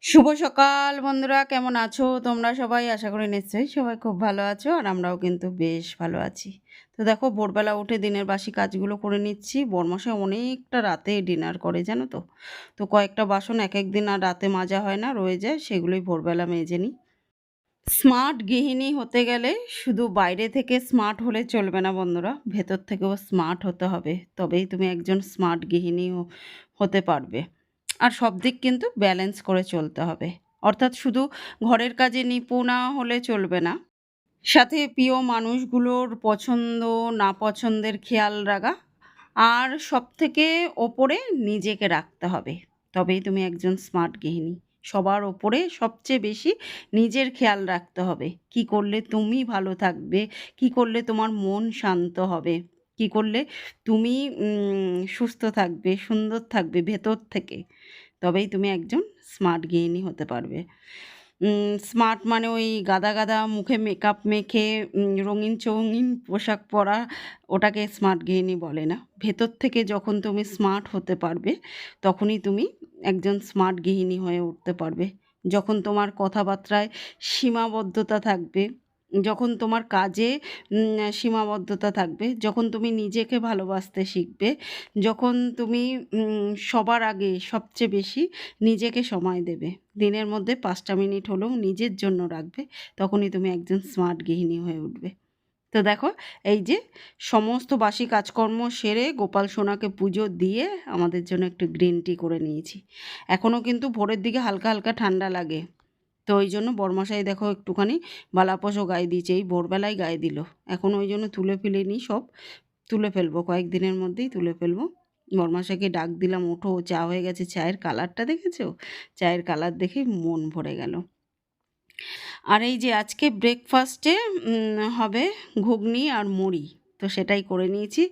শুভ সকাল বন্ধুরা, কেমন আছো তোমরা সবাই? আশা করি নিশ্চয়ই সবাই খুব ভালো আছো, আর আমরাও কিন্তু বেশ ভালো আছি। তো দেখো, ভোরবেলা উঠে দিনের বাসি কাজগুলো করে নিচ্ছি। বরমশাই অনেকটা রাতে ডিনার করে, জানো তো। তো কয়েকটা বাসন এক এক দিন আর রাতে মাজা হয় না, রয়ে যায়, সেগুলোই ভোরবেলা মেজে নিই। স্মার্ট গৃহিণী হতে গেলে শুধু বাইরে থেকে স্মার্ট হলে চলবে না বন্ধুরা, ভেতর থেকেও স্মার্ট হতে হবে, তবেই তুমি একজন স্মার্ট গৃহিণীও হতে পারবে। আর সব দিক কিন্তু ব্যালেন্স করে চলতে হবে। অর্থাৎ শুধু ঘরের কাজে নিপুণা হলে চলবে না, সাথে প্রিয় মানুষগুলোর পছন্দ না পছন্দের খেয়াল রাখা, আর সবথেকে ওপরে নিজেকে রাখতে হবে, তবেই তুমি একজন স্মার্ট গৃহিণী। সবার ওপরে সবচেয়ে বেশি নিজের খেয়াল রাখতে হবে। কি করলে তুমি ভালো থাকবে, কি করলে তোমার মন শান্ত হবে, কি করলে তুমি সুস্থ থাকবে, সুন্দর থাকবে ভেতর থেকে, তবেই তুমি একজন স্মার্ট গৃহিণী হতে পারবে। স্মার্ট মানে ওই গাদা গাদা মুখে মেকআপ মেখে রঙিন চঙিন পোশাক পরা, ওটাকে স্মার্ট গৃহিণী বলে না। ভেতর থেকে যখন তুমি স্মার্ট হতে পারবে, তখনই তুমি একজন স্মার্ট গৃহিণী হয়ে উঠতে পারবে। যখন তোমার কথাবার্তায় সীমাবদ্ধতা থাকবে, যখন তোমার কাজে সীমাবদ্ধতা থাকবে, যখন তুমি নিজেকে ভালোবাসতে শিখবে, যখন তুমি সবার আগে সবচেয়ে বেশি নিজেকে সময় দেবে, দিনের মধ্যে ৫টা মিনিট হলেও নিজের জন্য রাখবে, তখনই তুমি একজন স্মার্ট গৃহিণী হয়ে উঠবে। তো দেখো, এই যে সমস্ত বাসি কাজকর্ম সেরে গোপাল সোনাকে পুজো দিয়ে আমাদের জন্য একটু গ্রিন টি করে নিয়েছি। এখনও কিন্তু ভোরের দিকে হালকা হালকা ঠান্ডা লাগে, তো ওই জন্য বরমশাই দেখো একটুখানি বালাপোষও গায়ে দিয়েছে, এই ভোরবেলায় গায়ে দিল। এখন ওই জন্য তুলে ফেলিনি, সব তুলে ফেলবো, কয়েকদিনের মধ্যেই তুলে ফেলবো। বরমশাইকে ডাক দিলাম, ওঠো, চা হয়ে গেছে। চায়ের কালারটা দেখেছো? চায়ের কালার দেখেই মন ভরে গেল। আর এই যে আজকে ব্রেকফাস্টে হবে ঘুগনি আর মুড়ি, তো সেটাই করে নিয়েছি।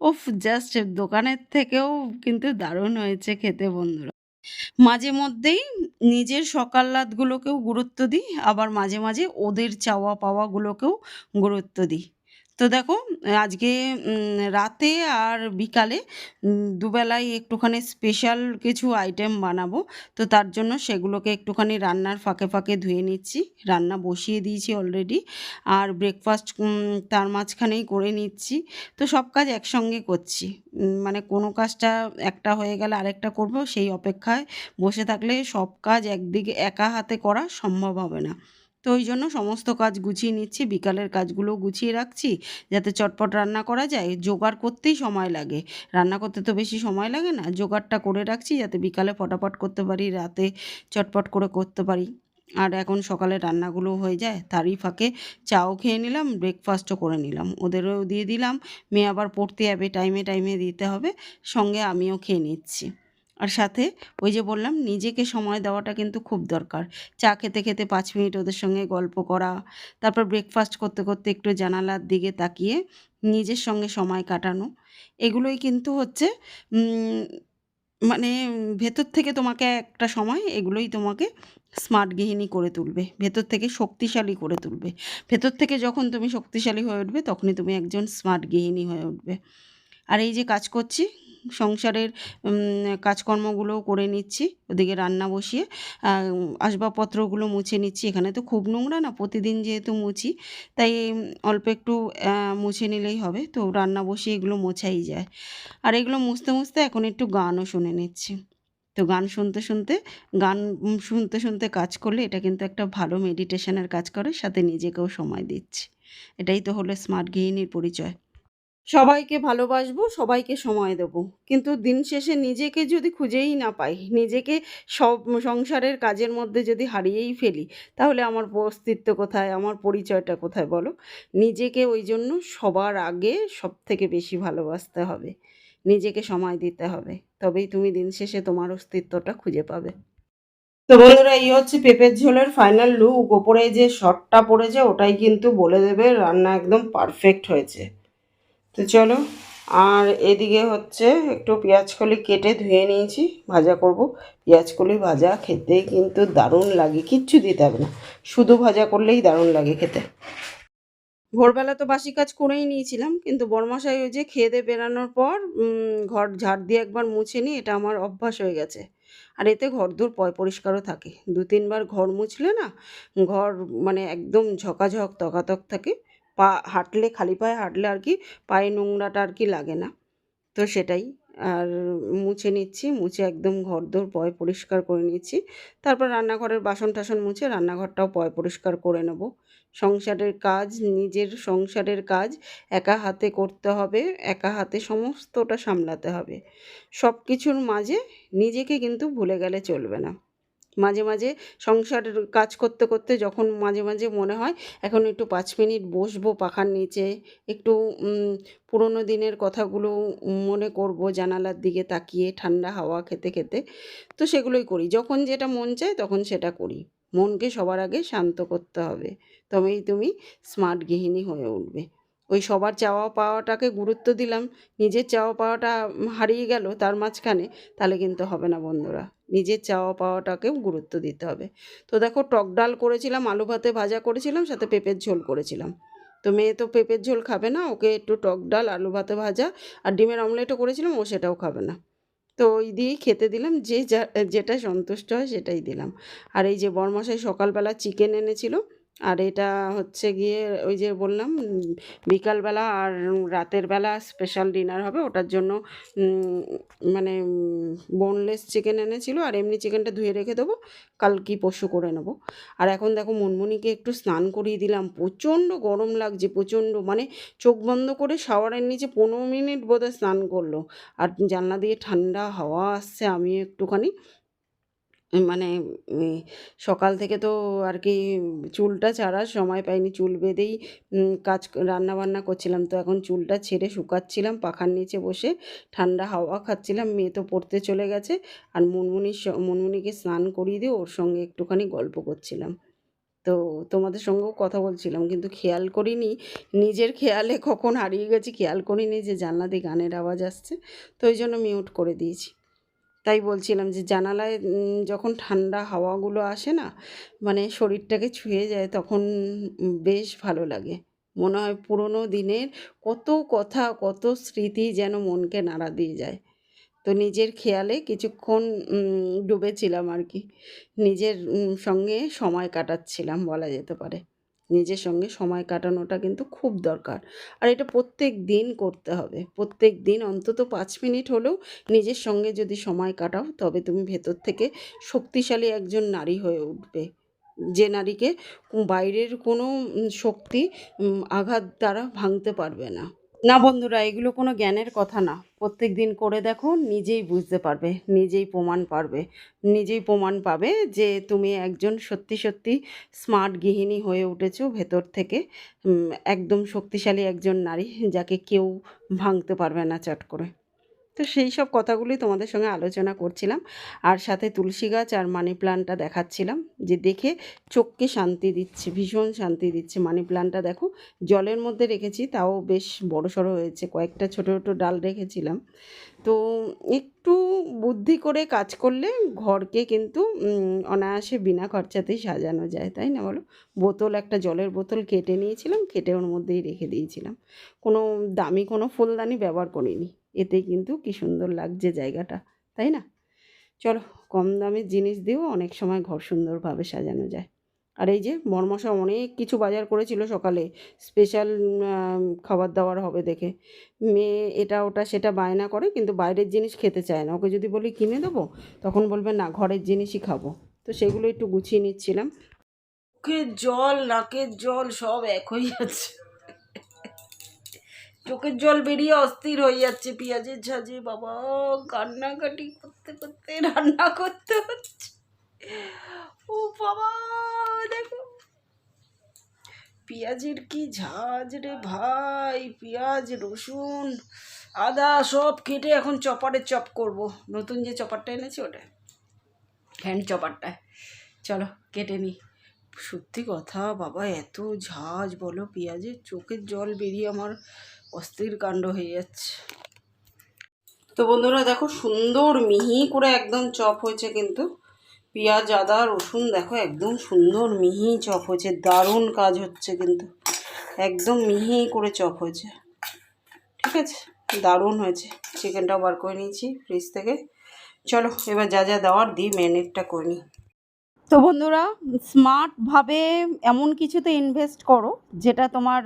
ওফ, জাস্ট দোকানের থেকেও কিন্তু দারুণ হয়েছে খেতে বন্ধুরা। মাঝে মধ্যেই নিজের সকাল্লাদগুলোকেও গুরুত্ব দিই, আবার মাঝে মাঝে ওদের চাওয়া পাওয়াগুলোকেও গুরুত্ব দিই। তো দেখো, আজকে রাতে আর বিকালে দুবেলাই একটুখানি স্পেশাল কিছু আইটেম বানাবো। তো তার জন্য সেগুলোকে একটুখানি রান্নার ফাঁকে ফাঁকে ধুয়ে নিচ্ছি। রান্না বসিয়ে দিয়েছি অলরেডি, আর ব্রেকফাস্ট তার মাঝখানেই করে নিচ্ছি। তো সব কাজ একসঙ্গে করছি, মানে কোনো কাজটা একটা হয়ে গেলে আরেকটা করব, সেই অপেক্ষায় বসে থাকলে সব কাজ একদিকে একা হাতে করা সম্ভব হবে না। তো ওই জন্য সমস্ত কাজ গুছিয়ে নিচ্ছি, বিকালের কাজগুলোও গুছিয়ে রাখছি, যাতে চটপট রান্না করা যায়। জোগাড় করতেই সময় লাগে, রান্না করতে তো বেশি সময় লাগে না। জোগাড়টা করে রাখছি যাতে বিকালে ফটাফট করতে পারি, রাতে চটপট করে করতে পারি, আর এখন সকালে রান্নাগুলো হয়ে যায়। তারই ফাঁকে চাও খেয়ে নিলাম, ব্রেকফাস্টও করে নিলাম, ওদেরও দিয়ে দিলাম। মেয়ে আবার পড়তে যাবে, টাইমে টাইমে দিতে হবে, সঙ্গে আমিও খেয়ে নিচ্ছি। আর সাথে ওই যে বললাম, নিজেকে সময় দেওয়াটা কিন্তু খুব দরকার। চা খেতে খেতে ৫ মিনিট ওদের সঙ্গে গল্প করা, তারপর ব্রেকফাস্ট করতে করতে একটু জানালার দিকে তাকিয়ে নিজের সঙ্গে সময় কাটানো, এগুলোই কিন্তু হচ্ছে মানে ভেতর থেকে তোমাকে একটা সময় এগুলোই তোমাকে স্মার্ট গৃহিণী করে তুলবে, ভেতর থেকে শক্তিশালী করে তুলবে। ভেতর থেকে যখন তুমি শক্তিশালী হয়ে উঠবে, তখনই তুমি একজন স্মার্ট গৃহিণী হয়ে উঠবে। আর এই যে কাজ করছি, সংসারের কাজকর্মগুলোও করে নিচ্ছি, ওদিকে রান্না বসিয়ে আসবাবপত্রগুলো মুছে নিচ্ছি। এখানে তো খুব নোংরা না, প্রতিদিন যেহেতু মুছি, তাই অল্প একটু মুছে নিলেই হবে। তো রান্না বসিয়ে এগুলো মোছাই যায়। আর এগুলো মুছতে মুছতে এখন একটু গানও শুনে নিচ্ছি। তো গান শুনতে শুনতে গান শুনতে শুনতে কাজ করলে এটা কিন্তু একটা ভালো মেডিটেশনের কাজ করে, সাথে নিজেকেও সময় দিচ্ছি। এটাই তো হলো স্মার্ট গৃহিণীর পরিচয়। সবাইকে ভালোবাসবো, সবাইকে সময় দেবো, কিন্তু দিন শেষে নিজেকে যদি খুঁজেই না পাই, নিজেকে সব সংসারের কাজের মধ্যে যদি হারিয়েই ফেলি, তাহলে আমার অস্তিত্ব কোথায়, আমার পরিচয়টা কোথায় বলো? নিজেকে ওই জন্য সবার আগে সব থেকে বেশি ভালোবাসতে হবে, নিজেকে সময় দিতে হবে, তবেই তুমি দিন শেষে তোমার অস্তিত্বটা খুঁজে পাবে। তো বন্ধুরা, এই হচ্ছে পেঁপের ঝোলের ফাইনাল লুক। ওপরে যে শর্টটা পড়েছে ওটাই কিন্তু বলে দেবে রান্না একদম পারফেক্ট হয়েছে। তো চলো, আর এদিকে হচ্ছে একটু পেঁয়াজকলি কেটে ধুয়ে নিয়েছি, ভাজা করব। পেঁয়াজকলি ভাজা খেতে কিন্তু দারুণ লাগে, কিচ্ছু দিতে হবে না, শুধু ভাজা করলেই দারুণ লাগে খেতে। ভোরবেলা তো বাসি কাজ করেই নিয়েছিলাম, কিন্তু বড়মশাই ওই যে খেয়ে দিয়ে বেরানোর পর ঘর ঝাড় দিয়ে একবার মুছে নিই, এটা আমার অভ্যাস হয়ে গেছে। আর এতে ঘরদোর পরিষ্কারও থাকে। 2-3 বার ঘর মুছলে না ঘর মানে একদম ঝকাঝক তকাতক থাকে। হাঁটলে খালি পায়ে হাঁটলে আর কি পায়ে নোংরাটা আর কি লাগে না। তো সেটাই। আর মুছে নিচ্ছি, মুছে একদম ঘরদোর পরিষ্কার করে নিচ্ছি। তারপর রান্নাঘরের বাসন টাসন মুছে রান্নাঘরটাও পরিষ্কার করে নেব। সংসারের কাজ, নিজের সংসারের কাজ একা হাতে করতে হবে, একা হাতে সমস্তটা সামলাতে হবে। সব কিছুর মাঝে নিজেকে কিন্তু ভুলে গেলে চলবে না। মাঝে মাঝে সংসারের কাজ করতে করতে যখন মাঝে মাঝে মনে হয় এখন একটু 5 মিনিট বসবো পাখার নিচে, একটু পুরোনো দিনের কথাগুলো মনে করব জানালার দিকে তাকিয়ে ঠান্ডা হাওয়া খেতে খেতে, তো সেগুলোই করি। যখন যেটা মন চায় তখন সেটা করি। মনকে সবার আগে শান্ত করতে হবে, তবেই তুমি স্মার্ট গৃহিণী হয়ে উঠবে। ওই সবার চাওয়া পাওয়াটাকে গুরুত্ব দিলাম, নিজের চাওয়া পাওয়াটা হারিয়ে গেল তার মাঝখানে, তাহলে কিন্তু হবে না বন্ধুরা। নিজের চাওয়া পাওয়াটাকেও গুরুত্ব দিতে হবে। তো দেখো টক ডাল করেছিলাম, আলু ভাতে ভাজা করেছিলাম, সাথে পেঁপের ঝোল করেছিলাম। তো মেয়ে তো পেঁপের ঝোল খাবে না, ওকে একটু টক ডাল আলু ভাতে ভাজা আর ডিমের অমলেটও করেছিলাম, ও সেটাও খাবে না। তো ওই দিয়েই খেতে দিলাম, যেটা সন্তুষ্ট হয় সেটাই দিলাম। আর এই যে বরমশাই সকালবেলা চিকেন এনেছিল, আর এটা হচ্ছে গিয়ে ওই যে বললাম বিকালবেলা আর রাতের বেলা স্পেশাল ডিনার হবে, ওটার জন্য মানে বোনলেস চিকেন এনেছিল। আর এমনি চিকেনটা ধুয়ে রেখে দেবো, কাল কি পরশু করে নেব। আর এখন দেখো মুনমুনিকে একটু স্নান করিয়ে দিলাম, প্রচণ্ড গরম লাগছে, প্রচণ্ড মানে চোখ বন্ধ করে শাওয়ারের নিচে 15 মিনিট বোধহয় স্নান করলো। আর জানলা দিয়ে ঠান্ডা হাওয়া আসছে, আমি একটুখানি মানে সকাল থেকে তো আর কি চুলটা ছাড়ার সময় পাইনি, চুল বেঁধেই কাজ রান্নাবান্না করছিলাম। তো এখন চুলটা ছেড়ে শুকাচ্ছিলাম, পাখার নিচে বসে ঠান্ডা হাওয়া খাচ্ছিলাম। মেয়ে তো পড়তে চলে গেছে, আর মুনমুনিকে স্নান করিয়ে দিয়ে ওর সঙ্গে একটুখানি গল্প করছিলাম। তো তোমাদের সঙ্গেও কথা বলছিলাম, কিন্তু খেয়াল করিনি, নিজের খেয়ালে কখন হারিয়ে গেছি খেয়াল করিনি যে জানলা দিয়ে গানের আওয়াজ আসছে, তো ওই জন্য মিউট করে দিয়েছি। তাই বলছিলাম যে জানালায় যখন ঠান্ডা হাওয়াগুলো আসে না, মানে শরীরটাকে ছুঁয়ে যায়, তখন বেশ ভালো লাগে। মনে হয় পুরোনো দিনের কত কথা, কত স্মৃতি যেন মনকে নাড়া দিয়ে যায়। তো নিজের খেয়ালে কিছুক্ষণ ডুবেছিলাম আর কি। নিজের সঙ্গে সময় কাটাচ্ছিলাম বলা যেতে পারে। নিজের সঙ্গে সময় কাটানোটা কিন্তু খুব দরকার। আর এটা প্রত্যেক দিন করতে হবে। প্রত্যেক দিন অন্তত 5 মিনিট হলেও নিজের সঙ্গে যদি সময় কাটাও, তবে তুমি ভেতর থেকে শক্তিশালী একজন নারী হয়ে উঠবে। যে নারীকে বাইরের কোনো শক্তি আঘাত দ্বারা ভাঙতে পারবে না। না বন্ধুরা, এগুলো কোনো জ্ঞানের কথা না। প্রত্যেক দিন করে দেখো, নিজেই বুঝতে পারবে, নিজেই প্রমাণ পাবে যে তুমি একজন সত্যি সত্যি স্মার্ট গৃহিণী হয়ে উঠেছো ভেতর থেকে। একদম শক্তিশালী একজন নারী, যাকে কেউ ভাঙতে পারবে না চট করে। তো সেই সব কথাগুলি তোমাদের সঙ্গে আলোচনা করছিলাম, আর সাথে তুলসী গাছ আর মানি প্ল্যান্টটা দেখাচ্ছিলাম, যে দেখে চোখকে শান্তি দিচ্ছে, ভীষণ শান্তি দিচ্ছে। মানি প্ল্যান্টটা দেখো জলের মধ্যে রেখেছি, তাও বেশ বড়সড় হয়েছে, কয়েকটা ছোটো ছোটো ডাল রেখেছিলাম। তো একটু বুদ্ধি করে কাজ করলে ঘরকে কিন্তু অনায়াসে বিনা খরচাতেই সাজানো যায়, তাই না বলো? একটা জলের বোতল কেটে নিয়েছিলাম, কেটে ওর মধ্যেই রেখে দিয়েছিলাম। কোনো দামি কোনো ফুলদানি ব্যবহার করিনি। এতেই কিন্তু কী সুন্দর লাগছে জায়গাটা, তাই না? চলো, কম দামের জিনিস দিয়েও অনেক সময় ঘর সুন্দরভাবে সাজানো যায়। আর এই যে বড়মশা অনেক কিছু বাজার করেছিল সকালে, স্পেশাল খাবার দাবার হবে দেখে। মেয়ে এটা ওটা সেটা বায়না করে, কিন্তু বাইরের জিনিস খেতে চায় না। ওকে যদি বলি কিনে দেবো, তখন বলবে না, ঘরের জিনিসই খাবো। তো সেগুলো একটু গুছিয়ে নিচ্ছিলাম। চোখের জল, নাকের জল সব এক হয়ে যাচ্ছে, চোখের জল বেরিয়ে অস্থির হয়ে যাচ্ছে পেঁয়াজের ঝাঁঝে। বাবা, কান্নাকাটি করতে করতে রান্না করতে হচ্ছে। ও বাবা, দেখো পেঁয়াজের কি ঝাঁঝ রে ভাই! পেঁয়াজ, রসুন, আদা সব কেটে এখন চপারে চপ করব। নতুন যে চপারটা এনেছি, ওটা হ্যান্ড চপারটায়। চলো কেটে নিই। সত্যি কথা বাবা, এত ঝাঁঝ বলো পেঁয়াজের, চোখের জল বেরিয়ে আমার অস্থির কাণ্ড হয়ে যাচ্ছে। তো বন্ধুরা দেখো, সুন্দর মিহি করে একদম চপ হয়েছে কিন্তু। পেঁয়াজ, আদা, রসুন দেখো একদম সুন্দর মিহি চপ হয়েছে, দারুণ কাজ হচ্ছে কিন্তু, একদম মিহি করে চপ হয়েছে। ঠিক আছে, দারুণ হয়েছে। চিকেনটাও বার করে নিয়েছি ফ্রিজ থেকে। চলো এবার যা যা দেওয়ার দিই ম্যারিনেটটা করে নিই। তো বন্ধুরা, স্মার্টভাবে এমন কিছুতে ইনভেস্ট করো যেটা তোমার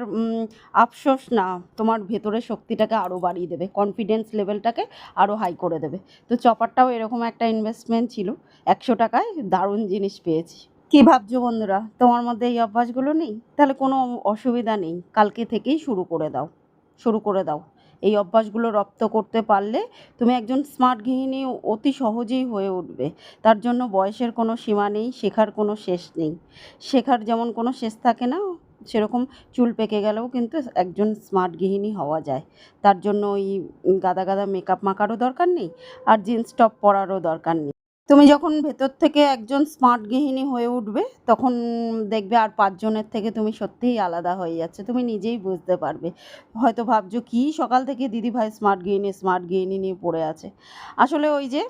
আফসোস না, তোমার ভেতরের শক্তিটাকে আরও বাড়িয়ে দেবে, কনফিডেন্স লেভেলটাকে আরও হাই করে দেবে। তো চপারটাও এরকম একটা ইনভেস্টমেন্ট ছিল, 100 টাকায় দারুণ জিনিস পেয়েছি। কী ভাবছো বন্ধুরা, তোমার মধ্যে এই অভ্যাসগুলো নেই? তাহলে কোনো অসুবিধা নেই, কালকে থেকেই শুরু করে দাও। এই অভ্যাসগুলো রপ্ত করতে পারলে তুমি একজন স্মার্ট গৃহিণী অতি সহজেই হয়ে উঠবে। তার জন্য বয়সের কোনো সীমা নেই, শেখার কোনো শেষ নেই। শেখার যেমন কোনো শেষ থাকে না, সেরকম চুল পেকে গেলেও কিন্তু একজন স্মার্ট গৃহিণী হওয়া যায়। তার জন্য ওই গাদা গাদা মেকআপ মাখারও দরকার নেই, আর জিন্স টপ পরারও দরকার নেই। তুমি যখন ভেতর থেকে একজন স্মার্ট গৃহিণী হয়ে উঠবে, তখন দেখবে আর 5 জনের থেকে তুমি সত্যিই আলাদা হয়ে যাচ্ছে, তুমি নিজেই বুঝতে পারবে। হয়তো ভাবছো কী সকাল থেকে দিদিভাই স্মার্ট গৃহিণী নিয়ে পড়ে আছে। আসলে ওই যে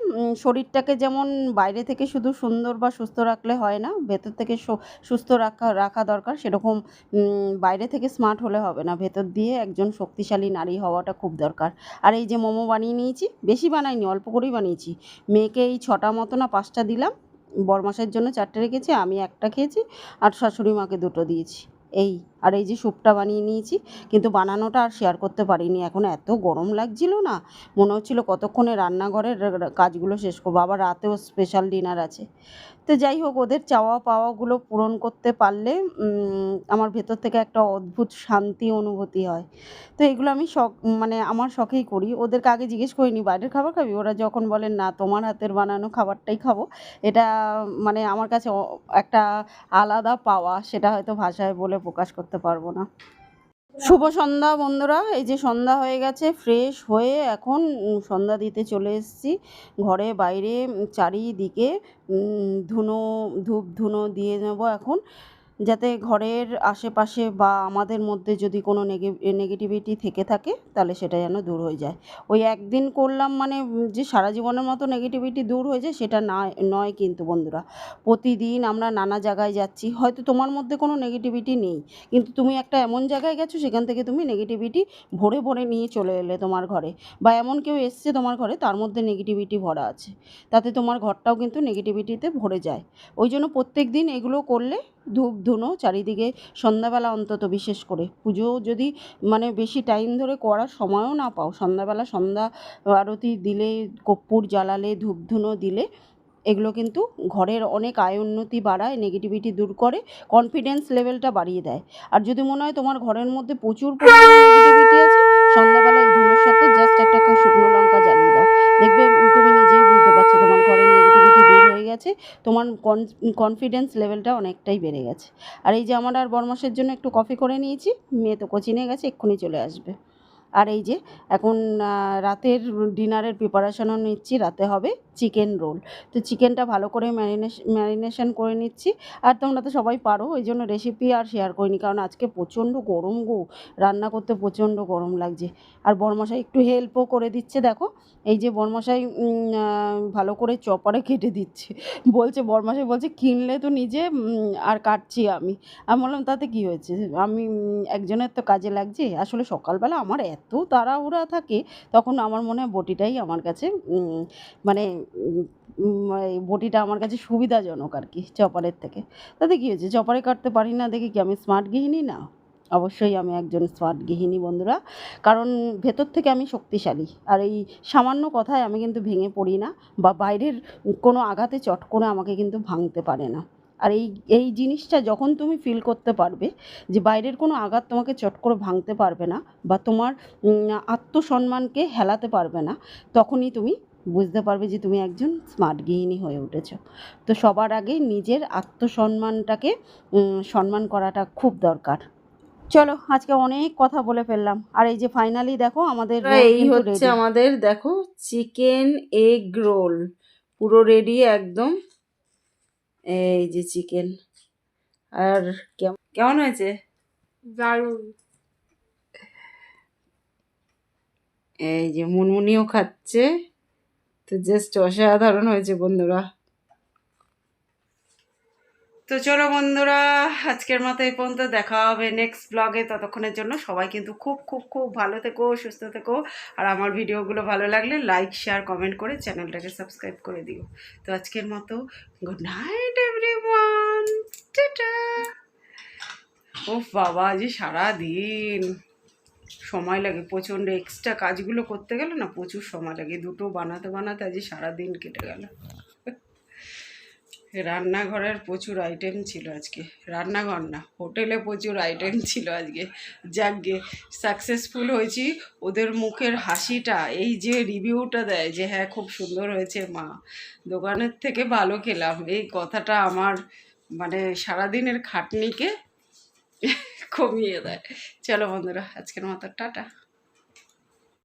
শরীরটাকে যেমন বাইরে থেকে শুধু সুন্দর বা সুস্থ রাখলে হয় না, ভেতর থেকে সুস্থ রাখা দরকার, সেরকম বাইরে থেকে স্মার্ট হলে হবে না, ভেতর দিয়ে একজন শক্তিশালী নারী হওয়াটা খুব দরকার। আর এই যে মোমো বানিয়ে নিয়েছি, বেশি বানাইনি, অল্প করেই বানিয়েছি। মেয়েকে এই 6টা মতো না 5টা দিলাম, বরমাসের জন্য 4টে রেখেছি, আমি একটা খেয়েছি, আর শাশুড়ি মাকে 2টো দিয়েছি। এই আর এই যে স্যুপটা বানিয়ে নিয়েছি, কিন্তু বানানোটা আর শেয়ার করতে পারিনি, এখন এত গরম লাগছিল না, মনে হচ্ছিল কতক্ষণে রান্নাঘরের কাজগুলো শেষ করবো, আবার রাতেও স্পেশাল ডিনার আছে। তো যাই হোক, ওদের চাওয়া পাওয়াগুলো পূরণ করতে পারলে আমার ভেতর থেকে একটা অদ্ভুত শান্তি অনুভূতি হয়। তো এগুলো আমি মানে আমার শখেই করি। ওদেরকে আগে জিজ্ঞেস করিনি বাইরের খাবার খাবি, ওরা যখন বলেন না তোমার হাতের বানানো খাবারটাই খাবো, এটা মানে আমার কাছে একটা আলাদা পাওয়া, সেটা হয়তো ভাষায় বলে প্রকাশ করতে পারবো না। শুভ সন্ধ্যা বন্ধুরা, এই যে সন্ধ্যা হয়ে গেছে, ফ্রেশ হয়ে এখন সন্ধ্যা দিতে চলে এসেছি। ঘরে বাইরে চারিদিকে ধূপ ধুনো দিয়ে নেব এখন, যাতে ঘরের আশেপাশে বা আমাদের মধ্যে যদি কোনো নেগেটিভিটি থেকে থাকে তাহলে সেটা যেন দূর হয়ে যায়। ওই একদিন করলাম মানে যে সারা জীবনের মতো নেগেটিভিটি দূর হয়ে যায় সেটা নয় কিন্তু বন্ধুরা। প্রতিদিন আমরা নানা জায়গায় যাচ্ছি, হয়তো তোমার মধ্যে কোনো নেগেটিভিটি নেই, কিন্তু তুমি একটা এমন জায়গায় গেছো সেখান থেকে তুমি নেগেটিভিটি ভরে ভরে নিয়ে চলে এলে তোমার ঘরে, বা এমন কেউ এসছে তোমার ঘরে তার মধ্যে নেগেটিভিটি ভরা আছে, তাতে তোমার ঘরটাও কিন্তু নেগেটিভিটিতে ভরে যায়। ওই জন্য প্রত্যেক দিন এগুলো করলে, ধূপ ধুনো চারিদিকে সন্ধ্যাবেলা অন্তত, বিশেষ করে পুজো যদি মানে বেশি টাইম ধরে করার সময়ও না পাও, সন্ধ্যাবেলা সন্ধ্যা আরতি দিলে, কর্পূর জ্বালালে, ধূপ ধুনো দিলে, এগুলো কিন্তু ঘরের অনেক আয় উন্নতি বাড়ায়, নেগেটিভিটি দূর করে, কনফিডেন্স লেভেলটা বাড়িয়ে দেয়। আর যদি মনে হয় তোমার ঘরের মধ্যে প্রচুর পরিমাণে নেগেটিভিটি আছে, সন্ধ্যাবেলা এই ধুনোর সাথে জাস্ট একটা শুকনো লঙ্কা জ্বালিয়ে দাও, দেখবে তুমি নিজেই বুঝতে পারছো তোমার ঘরের নেগেটিভিটি দূর হয়ে গেছে, তোমার কনফিডেন্স লেভেলটা অনেকটাই বেড়ে গেছে। আর এই যে আমার আর বরমাসের জন্য একটু কফি করে নিয়েছি, মেয়ে তো কোচিনে গেছে, এক্ষুনি চলে আসবে। আর এই যে এখন রাতের ডিনারের প্রিপারেশনও নিচ্ছি, রাতে হবে চিকেন রোল। তো চিকেনটা ভালো করে ম্যারিনেশন করে নিচ্ছি। আর তোমরা তো সবাই পারো, ওই জন্য রেসিপি আর শেয়ার করিনি, কারণ আজকে প্রচণ্ড গরম গো, রান্না করতে প্রচণ্ড গরম লাগছে। আর বরমশাই একটু হেল্পও করে দিচ্ছে, দেখো এই যে বরমশাই ভালো করে চপারে কেটে দিচ্ছে, বরমশাই বলছে কিনলে তো নিজে, আর কাটছি আমি। আমি বললাম তাতে কী হয়েছে, আমি একজনের তো কাজে লাগছে। আসলে সকালবেলা আমার এত তাড়াহুড়া থাকে, তখন আমার মনে হয় বটিটাই আমার কাছে মানে এই বটিটা আমার কাছে সুবিধাজনক আর কি চপারের থেকে। তাতে কী হয়েছে, চপারে কাটতে পারি না দেখে কি আমি স্মার্ট গৃহিণী না? অবশ্যই আমি একজন স্মার্ট গৃহিণী বন্ধুরা, কারণ ভেতর থেকে আমি শক্তিশালী। আর এই সামান্য কথায় আমি কিন্তু ভেঙে পড়ি না, বা বাইরের কোনো আঘাতে চট করে আমাকে কিন্তু ভাঙতে পারে না। আর এই জিনিসটা যখন তুমি ফিল করতে পারবে যে বাইরের কোনো আঘাত তোমাকে চট করে ভাঙতে পারবে না, বা তোমার আত্মসম্মানকে হেলাতে পারবে না, তখনই তুমি বুঝতে পারবে যে তুমি একজন স্মার্ট গৃহিণী হয়ে উঠেছো। তো সবার আগে নিজের আত্মসম্মানটাকে সম্মান করাটা খুব দরকার। চলো আজকে অনেক কথা বলে ফেললাম, আর এই যে ফাইনালি দেখো আমাদের রোল এই কিন্তু হচ্ছে রেডি। আমাদের, দেখো, চিকেন এগ রোল পুরো রেডি একদম। এই যে চিকেন, আর কেমন হয়েছে? দারুণ। এই যে মুনমুনিও খাচ্ছে, তো জাস্ট অসাধারণ হয়েছে বন্ধুরা। তো চলো বন্ধুরা, আজকের মতো এই পর্যন্ত, দেখা হবে নেক্সট ব্লগে। ততক্ষণের জন্য সবাই কিন্তু খুব খুব খুব ভালো থেকো, সুস্থ থেকো। আর আমার ভিডিওগুলো ভালো লাগলে লাইক শেয়ার কমেন্ট করে চ্যানেলটাকে সাবস্ক্রাইব করে দিও। তো আজকের মতো গুড নাইট এভরিওয়ান, টাটা। ও বাবা, আজ সারাদিন সময় লাগে প্রচণ্ড, এক্সট্রা কাজগুলো করতে গেলে না প্রচুর সময় লাগে, দুটো বানাতে বানাতে আজ সারাদিন কেটে গেল। রান্নাঘরের প্রচুর আইটেম ছিল আজকে, রান্নাঘর না হোটেলে প্রচুর আইটেম ছিল আজকে। যাকগে সাকসেসফুল হয়েছি। ওদের মুখের হাসিটা, এই যে রিভিউটা দেয় যে হ্যাঁ খুব সুন্দর হয়েছে মা, দোকানের থেকে ভালো খেলাম, এই কথাটা আমার মানে সারাদিনের খাটনিকে কমিয়ে দেয়। চলো বন্ধুরা, আজকের মতো টাটা।